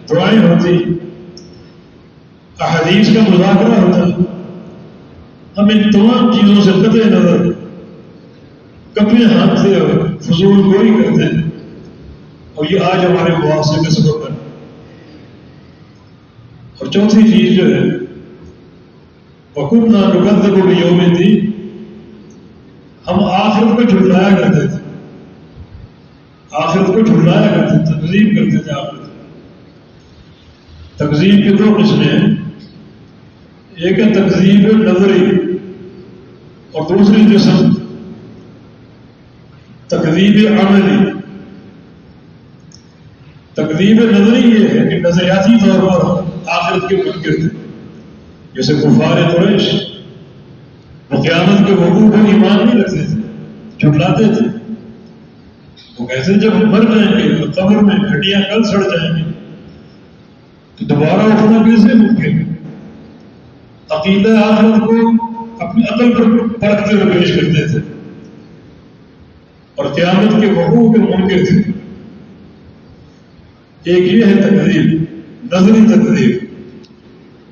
دعائیں ہوتی، احادیث کا مذاکرہ ہوتا. ہم ان تمام چیزوں سے قطع نظر کپڑے ہانکتے اور فضول گوئی کرتے ہیں، اور یہ آج ہمارے معاشرے کا سبب ہے. اور چوتھی چیز جو ہے وَكُنَّا نُكَذِّبُ بِيَوْمِ الدِّينِ، ہم آخرت کو جھٹلایا کرتے تھے، آخرت کو جھٹلایا کرتے تھے، تکذیب کرتے تھے. آخرت تکذیب کی دو قسمیں ہیں، ایک ہے تکذیب نظری اور دوسری قسم تکذیب عملی. تکذیب نظری یہ ہے کہ نظریاتی طور پر آخرت کے منکر تھے، جیسے کفار قریش وہ قیامت کے وقوع پر ایمان نہیں رکھتے تھے، جھٹلاتے تھے. وہ کہتے ہیں جب مر جائیں گے تو قبر میں ہڈیاں کل سڑ جائیں گی تو دوبارہ اٹھنا کیسے ممکن ہے. عقیدہ آخرت کو اپنی عقل پر پرکھتے ہوئے پیش کرتے تھے اور قیامت کے وقوع کے منکر تھے. ایک یہ ہے تکذیب نظری تکذیب،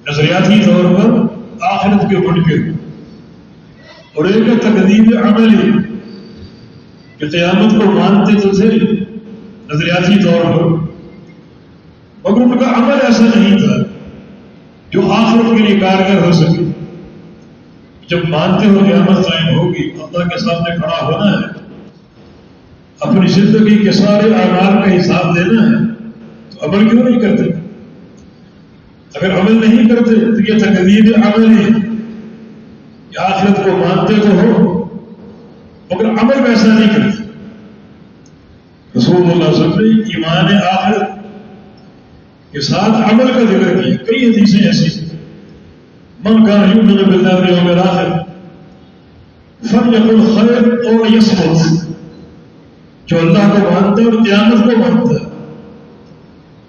نظریاتی طور پر آخرت کے منکر، اور ایک ہے تکذیب عملی کہ قیامت کو مانتے تو تھے نظریاتی طور پر، مگر ان کا عمل ایسا نہیں تھا جو آخرت کے لیے کارگر ہو سکے. جب مانتے ہو قیامت قائم ہوگی، اللہ کے سامنے کھڑا ہونا ہے، اپنی زندگی کے سارے اعمال کا حساب دینا ہے، تو عمل کیوں نہیں کرتے؟ اگر عمل نہیں کرتے تو یہ تکذیب عملی کہ آخرت کو مانتے تو ہو مگر عمل ویسا نہیں کرتے. رسول اللہ صلی اللہ علیہ وسلم نے ایمان آخرت کے ساتھ عمل کا ذکر کیا. کئی حدیثیں ایسی من کان یؤمن باللہ والیوم الآخر فلیقل خیر او یصمت، جو اللہ کو مانتا ہے اور قیامت کو مانتا ہے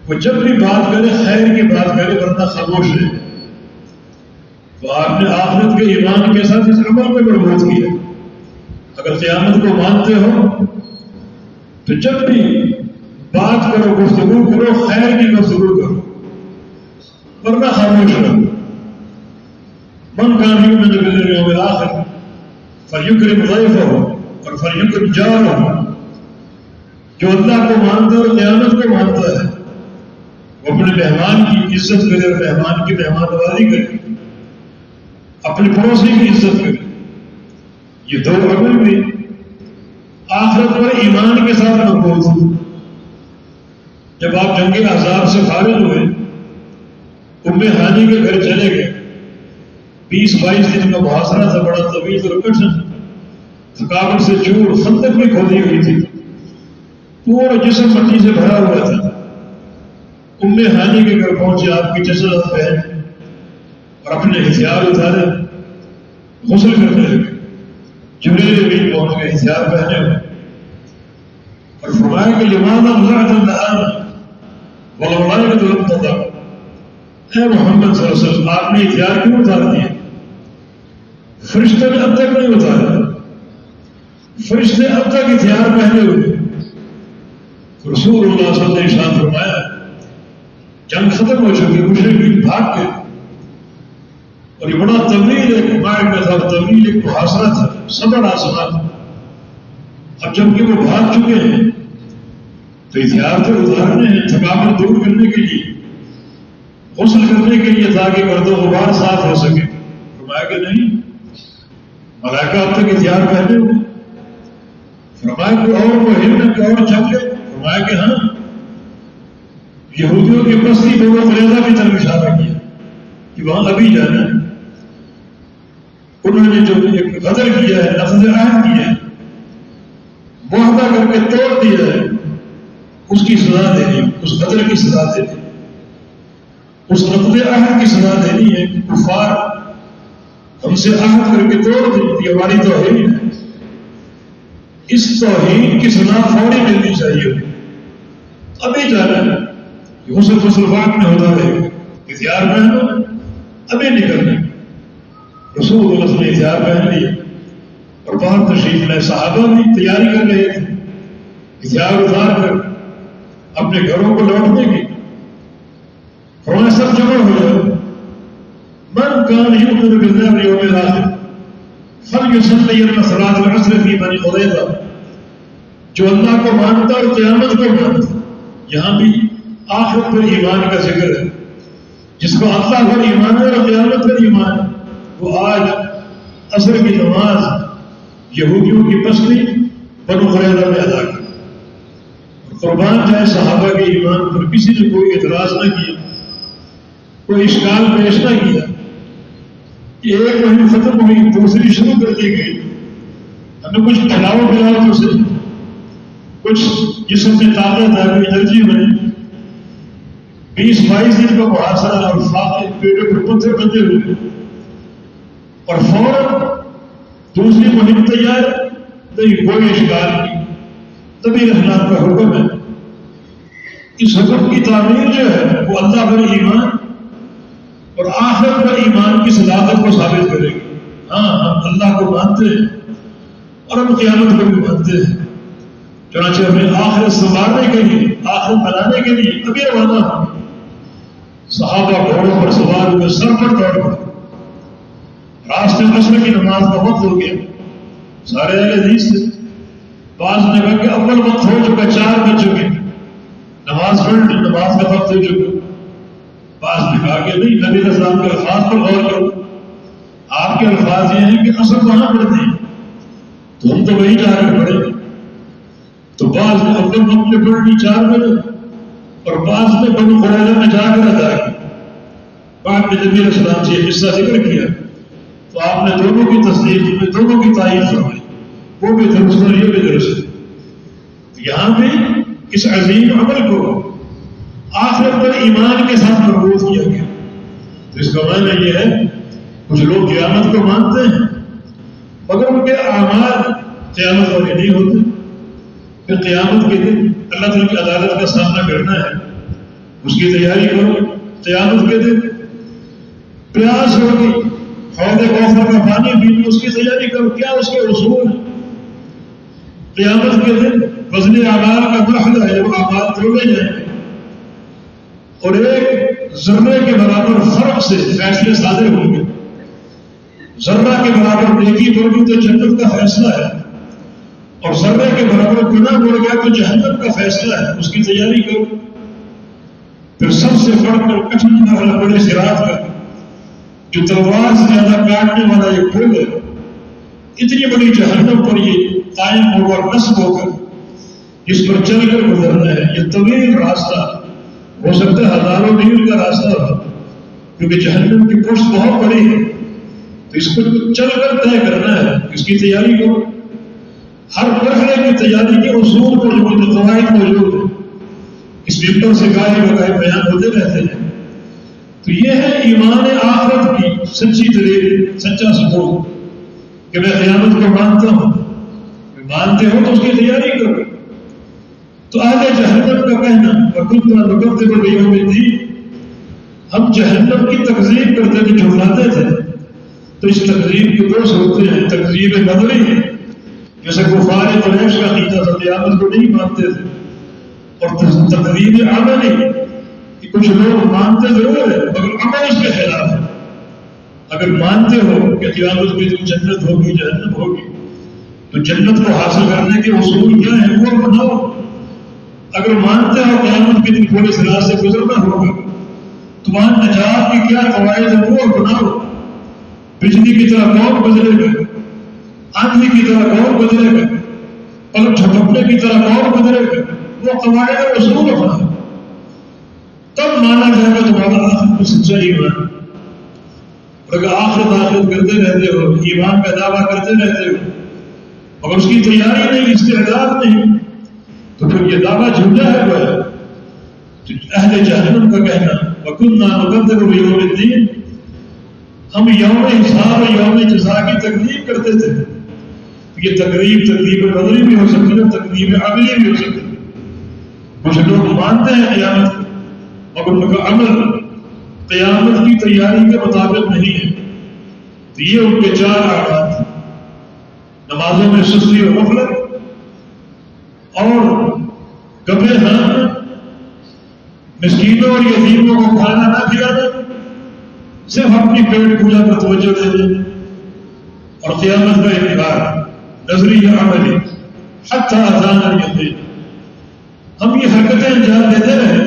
وہ جب بھی بات کرے خیر کی بات کرے ورنہ خاموش ہے. تو آپ نے آخرت کے ایمان کے ساتھ اس عمل میں مربوط کیا. اگر قیامت کو مانتے ہو تو جب بھی بات کرو، گفتگو کرو، خیر کی گفتگو کرو ورنہ خاموش رہو. من کان یؤمن بالیوم الآخر فلیکرم ضیفہ اور فلیکرم جارہ، جو اللہ کو مانتا ہے اور قیامت کو مانتا ہے وہ اپنے مہمان کی عزت کرے اور مہمان کی مہمان نوازی کرے، اپنے پڑوسی کی عزت کرے. یہ دو عمل بھی آخرت پر ایمان کے ساتھ مربوط ہیں. جب آپ جنگ احزاب سے فارغ ہوئے، ام ہانی کے گھر چلے گئے، 20-22 دن کا محاصرہ تھا، بڑا طویل اور کٹھن، تھکاوٹ سے چور، خندق میں کھودی ہوئی تھی، پورا جسم مٹی سے بھرا ہوا تھا. ام ہانی کے گھر پہنچے آپ کی جسد پہن اور اپنے ہتھیار اتارے، غسل کرنے لگے. جبریل بھی پہنچ گئے ہتھیار پہنے ہوئے. فرمایا کہ لماذا ضعت النهار والملائکۃ لم تضع، اے محمد صلی اللہ علیہ وسلم آپ نے ہتھیار کیوں اتار دیا؟ فرشتے نے اب تک نہیں اتارا، فرشتے اب تک ہتھیار پہنے ہوئے۔ رسول اللہ صلی اللہ علیہ وسلم نے ارشاد فرمایا جنگ ختم ہو چکی، مشرکین بھاگ گئے، اور یہ بڑا طویل ایک معرکہ تھا، طویل ایک محاصرہ تھا، صدر آسمان۔ اب جب کہ وہ بھاگ چکے ہیں تو ہتھیار تو اتارنے ہیں تھکاوٹ دور کرنے کے لیے، غسل کرنے کے لیے، تاکہ گرد و غبار صاف ہو سکے۔ فرمایا کہ نہیں، ملائکہ اب تک ہتھیار پہنے ہوئے۔ فرمایا کہ اور وہ ہلنے کے اور چل گئے؟ فرمایا کہ ہاں۔ یہودیوں کی بستی بنو قریظہ کی طرف اشارہ کیا کہ وہاں ابھی جانا ہے۔ انہوں نے جو ایک غدر کیا ہے، نقض عہد کیا ہے، معاہدہ کر کے توڑ دیا ہے، اس کی سزا دینی، اس غدر کی سزا دینی، اس نقض عہد کی سزا دینی ہے کہ کفار ہم سے عہد کر کے توڑ دی، یہ ہماری توہین ہے، اس توہین کی سزا فوری ملنی چاہیے، ابھی جانا ہے۔ یہ غسل وقت میں ہوتا رہے گا، ہتھیار پہنو، ابھی نکلنا۔ رسول اللہ صلی اللہ علیہ وسلم نے ہتھیار پہن لیے اور باہر تشریف لائے۔ صحابہ بھی تیاری کر رہے تھے ہتھیار اتار کر اپنے گھروں کو لوٹنے کی۔ فرمایا سب جمع ہو جاؤ، من کان یؤمن باللہ والیوم الآخر فلیصلی صلاۃ العصر فی بنی قریظہ، جو اللہ کو مانتا اور قیامت کو مانتا۔ یہاں بھی آخرت پر ایمان کا ذکر ہے، جس کو اللہ پر ایمان ہے اور قیامت پر ایمان ہے، وہ آج عصر کی نماز یہودیوں کی بستی بنو قریظہ میں ادا کی۔ قربان جائے صحابہ کے ایمان پر کسی نے کوئی اعتراض نہ کیا، کوئی اشکال پیش نہ کیا۔ ایک مہینے ختم ہوئی، دوسری شروع کر دی گئی، ہمیں کچھ کھلاؤ پلاؤ تو سے کچھ جسم میں طاقت ہے، کوئی انرجی بنے۔ 20-22 دن کا محاصرہ اور فاتح پیٹوں پر پتھر بندے ہوئے، اور فوراً دوسری مہم تیار، نہیں کوئی اشکال نہیں۔ تبھی رحمان کا حکم ہے، اس حکم کی تعمیر جو ہے وہ اللہ پر ایمان اور آخرت پر ایمان کی صداقت کو ثابت کرے گی۔ ہاں ہم اللہ کو مانتے ہیں اور ہم قیامت کو بھی مانتے ہیں، چنانچہ ہمیں آخرت سنوارنے کے لیے، آخرت بنانے کے لیے ابھی روانہ ہوں۔ صحابہ گھوڑوں پر سوار ہوئے سر پر دوڑ پڑے، راستے عصر کی نماز کا وقت ہو گیا، سارے اہل حدیث تھے، بعض نے کہا کہ اول وقت ہو چکا، 4 بج چکے، نماز پڑھ لی، نماز کا وقت ہو چکا۔ بعض نے کہا کہ نہیں، نبی علیہ السلام کے الفاظ پر غور کرو، آپ کے الفاظ یہ ہیں کہ عصر وہاں پڑھتے ہیں تو ہم تو وہیں جا کر پڑھیں گے۔ تو بعض نے اول وقت میں پڑھ لی 4 بجے، اور بعض نے بنو قریظہ میں جا کر ادا کی۔ بعد میں نبی علیہ السلام سے یہ قصہ ذکر کیا تو آپ نے دونوں کی تصدیق میں دونوں کی تعریف فرمائی، وہ بھی درست اور یہ بھی درست ہے۔ یہاں بھی اس عظیم عمل کو آخرت پر ایمان کے ساتھ مربوط کیا گیا۔ تو اس کا معنی یہ ہے کچھ لوگ قیامت کو مانتے ہیں مگر ان کے اعمال قیامت والے نہیں ہوتے۔ پھر قیامت کے دن اللہ تعالیٰ کی عدالت کا سامنا کرنا ہے، اس کی تیاری کرو۔ قیامت کے دن پیاس ہوگی، حوض کوثر کا پانی پینی، اس کی تیاری کرو، کیا اس کے اصول ہیں۔ قیامت کے دن وزن اعمال کا مرحلہ ہے، وہ اعمال توڑے جائیں گے اور ایک ذرے کے برابر فرق سے فیصلے صادر ہوں گے۔ ذرہ کے برابر نیکی بڑھ گئی تو جنت کا فیصلہ ہے، اور ذرے کے برابر گناہ بڑھ گیا تو جہنم کا فیصلہ ہے، اس کی تیاری کرو۔ پھر سب سے بڑھ کر کٹھن مرحلہ بڑے صراط کا، جو تلوار سے زیادہ کاٹنے والا یہ پل ہے، اتنی بڑی جہنم پر یہ قائم ہوگا اور نصب ہوگا، جس پر چل کر گزرنا ہے۔ یہ طویل راستہ ہو سکتا ہے، ہزاروں میل کا راستہ ہو، کیونکہ جہنم کی پشت بہت بڑی ہے، تو اس کو چل کر طے کرنا ہے، اس کی تیاری کرو۔ ہر مرحلے کی تیاری کے اصول موجود ہیں، قواعد موجود ہیں، اس ممبر سے گاہے بگاہے بیان ہوتے رہتے ہیں۔ تو یہ ہے ایمان آخرت کی سچی دلیل، سچا ثبوت کہ میں قیامت کو مانتا ہوں۔ مانتے ہو تو اس کی تیاری کرو۔ تو اہل جہنم کا کہنا وَكُنَّا نُكَذِّبُ بِيَوْمِ الدِّينِ، ہم جہنم کی تکذیب کرتے تھے، جھٹلاتے تھے. تو اس تکذیب کے دو صورتیں ہیں. تکذیب نظری ہے، جیسے کفار قریش کا عقیدہ تھا، قیامت کو نہیں مانتے تھے. اور تکذیب عملی کہ کچھ لوگ مانتے ضرور ہے مگر عمل اس کے خلاف ہے. اگر مانتے ہو کہ قیامت کے دن جنت ہوگی جہنم ہوگی تو جنت کو حاصل کرنے کے اصول کیا ہیں وہ بناؤ. اگر مانتے ہو قیامت کے دن پورے صراط سے گزرنا ہوگا تو وہاں نجات کی کیا قواعد ہیں وہ بناؤ. بجلی کی طرح کون گزرے گا، آندھی کی طرح کون گزرے گا، پلک جھپکنے کی طرح کون گزرے گا، وہ قواعد اور اصول اپنا، تب مانا جائے گا تمہارا آخر کو سچا ایمان. اگر آخرت کرتے رہتے ہو، ایمان کا دعویٰ کرتے رہتے ہو مگر اس کی تیاری نہیں، استعداد نہیں، تو پھر یہ دعویٰ جھوٹا ہے. وہ اہل جہنم کا کہنا وَكُنَّا نُكَذِّبُ بِيَوْمِ الدِّينِ، ہم یوم حساب اور یوم جزا کی تکذیب کرتے تھے. یہ تکذیب نظری بھی ہو سکتی ہے، تکذیب عملی بھی ہو سکتی ہے. کچھ لوگ مانتے ہیں قیامت مگر ان کا عمل قیامت کی تیاری کے مطابق نہیں ہے. تو یہ ان کے چار آغاز ہیں: نمازوں میں سستی اور غفلت، اور کبے ہاں مسکینوں اور یتیموں کو کھانا نہ کھلانا، صرف اپنی پیٹ پوجا پر توجہ دے دیں، اور قیامت کا انکار نظری یا عملی حتی اتانا الیقین. ہم یہ حرکتیں انجام دیتے رہے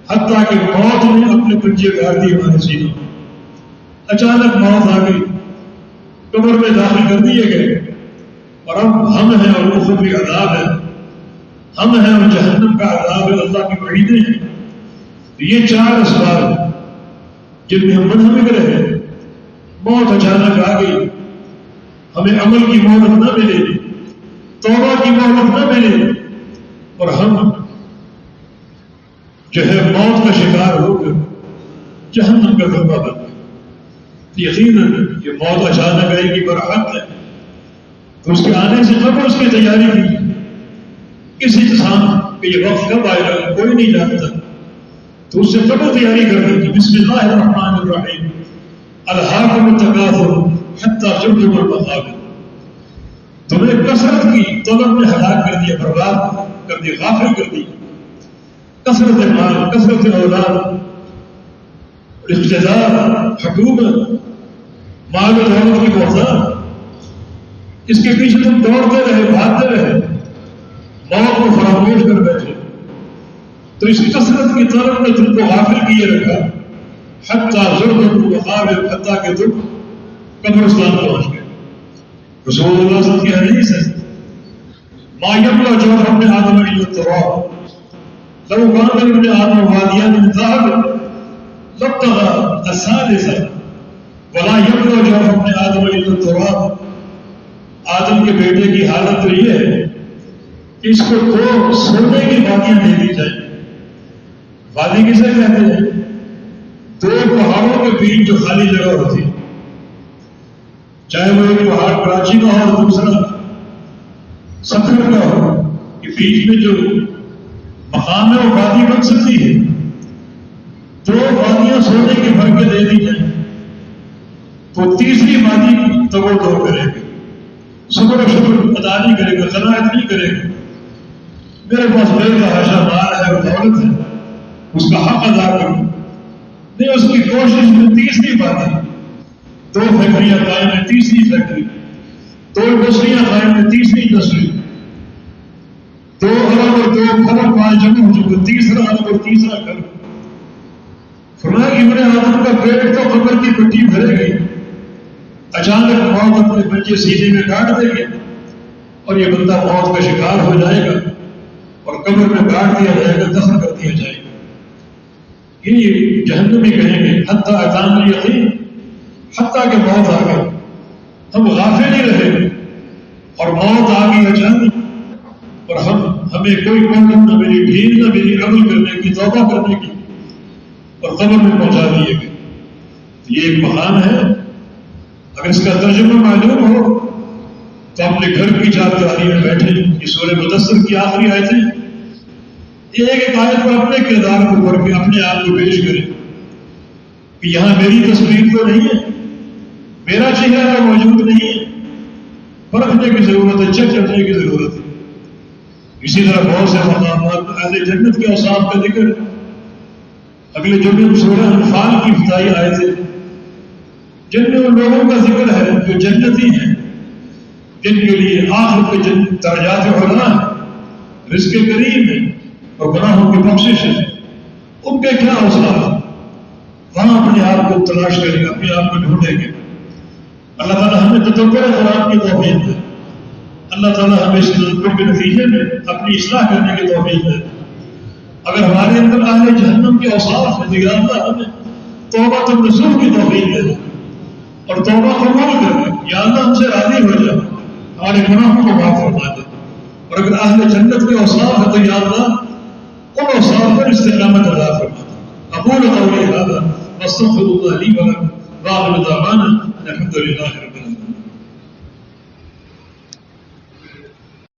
حتیٰ کہ موت نے اپنے پنجے گاڑ دی ہمارے سینوں. اچانک موت آ گئی، قبر میں داخل کر دیے گئے، اور اب ہم ہیں اور اخروی عذاب ہے، ہم ہیں اور جہنم کا عذاب ہے، اللہ کی وعیدیں ہیں. یہ چار اسباب ہیں جن میں ہم منہمک رہے. موت اچانک آ گئی، ہمیں عمل کی مہلت نہ ملے، توبہ کی مہلت نہ ملے، اور ہم جو ہے موت کا شکار ہو کر جہنم کا غلبہ بن گئے. یقیناً یہ موت اچانک آئے گی برحق ہے، تو اس کے آنے سے قبل اس کی تیاری کی. اس انسان کہ یہ وقت کب آئے گا کوئی نہیں جانتا، تو اس سے قبل تیاری کرنے کی. بسم اللہ الرحمن الرحیم، الہاکم التکاثر حتی زرتم المقابر. تمہیں کثرت کی طلب میں ہلاک کر دیا، برباد کر دیا، غافل کر دیا. کثرت مال، کثرت اولاد، اقتدار، حکومت، مال و دولت کی بہتان، اس کے پیچھے تم دوڑتے رہے، بھاگتے رہے، موت کو فراموش کر بیٹھے. تو اس کثرت کی طرف نے تم کو غافل کیے رکھا. حتیٰ زرتم المقابر، حتیٰ کہ تم قبرستان پہنچ گئے. رسول اللہ صلی اللہ علیہ وسلم کی حدیث ہے: ما یملا جوف ابن آدم الا التراب، لو كان ابن آدم واديا من ذهب لابتغى الثالثة ولا يملا جوف ابن آدم الا التراب. آدم کے بیٹے کی حالت تو یہ ہے کہ اس کو دو سونے کی وادیاں دے دی جائیں. وادی کسے کہتے ہیں؟ دو پہاڑوں کے بیچ جو خالی جگہ ہوتی ہے، چاہے وہ ایک پہاڑ کراچی کا ہو اور دوسرا سکھر کا ہو، کہ بیچ میں جو مقام ہے وہ وادی بن سکتی ہے. دو وادیاں سونے کی بھر کے دے دی جائیں تو تیسری وادی کی تو وہ دو کرے گا. شکر و شکر ادا نہیں کرے گا، قناعت نہیں کرے گا. میرے پاس بے تحاشا مال ہے اور دولت ہے، اس کا حق ادا کروں. نہیں، اس کی کوشش میں تیسری وادی، دو فیکٹریاں قائم ہیں، تیسری فیکٹری، دو انڈسٹریاں قائم ہیں، تیسری انڈسٹری، 2 ارب اور 2 کھرب مال جمع ہو چکے، تیسرا ارب اور تیسرا کھرب. فرمایا کہ ابن آدم کا پیٹ تو قبر کی مٹی بھرے گی، اچانک موت اپنے بچے سینے میں کاٹ دے گی اور یہ بندہ موت کا شکار ہو جائے گا اور قبر میں کاٹ دیا جائے گا، دفن کر دیا جائے گا. یہ جہنمی کہیں گے حتی اتانا الیقین، حتیٰ کہ موت آ گئی. ہم غافل نہیں رہے اور موت آ گئی اچانک، اور ہمیں کوئی قوت نہ ملی، ڈھیل نہ ملی عمل کرنے کی، توبہ کرنے کی، اور قبر میں پہنچا دیے گئے. یہ ایک مقام ہے. اگر اس کا ترجمہ معلوم ہو تو اپنے گھر کی چار دیواری میں بیٹھے. یہ سورہ مدثر کی آخری آیتیں یہ ایک آیت کو اپنے کردار کو پڑھ کے اپنے آپ کو پیش کرے کہ یہاں میری تصویر تو نہیں ہے، میرا چہرہ تو موجود نہیں ہے، پرکھنے کی ضرورت ہے، چیک کرنے کی ضرورت ہے۔ اسی طرح بہت سے مقامات اہل جنت کے اوصاف کا ذکر اگلے جمعے سورہ انفال کی ابتدائی آیت ہے، جن میں ان لوگوں کا ذکر ہے جو جنتی ہیں، جن کے لیے آخر کے درجات علیٰ ہیں، رزق کریم ہے اور گناہوں کی بخشش ہے۔ ان کے کیا اوصاف ہیں؟ وہاں اپنے آپ کو تلاش کریں گے، اپنے آپ کو ڈھونڈیں گے۔ اللہ تعالیٰ ہمیں تدبر قرآن کی توفیق دے، اللہ تعالیٰ ہمیں اس تدبر کے نتیجے میں اپنی اصلاح کرنے کی توفیق دے۔ اگر ہمارے اندر اہل جہنم کے اوصاف ہیں تو یا اللہ ہمیں توبہ النصوح کی توفیق دے اور توبہ قبول کر دے، یا اللہ ہم سے راضی ہو جائے، ہمارے گناہوں کو معاف فرما دے۔ اور اگر اہل جنت کے اوصاف ہیں تو یا اللہ ان اوصاف پر استقامت عطا فرما دے۔ اقول قولی ھذا واستغفر اللہ لی ولکم وآخر دعوانا الحمد للہ۔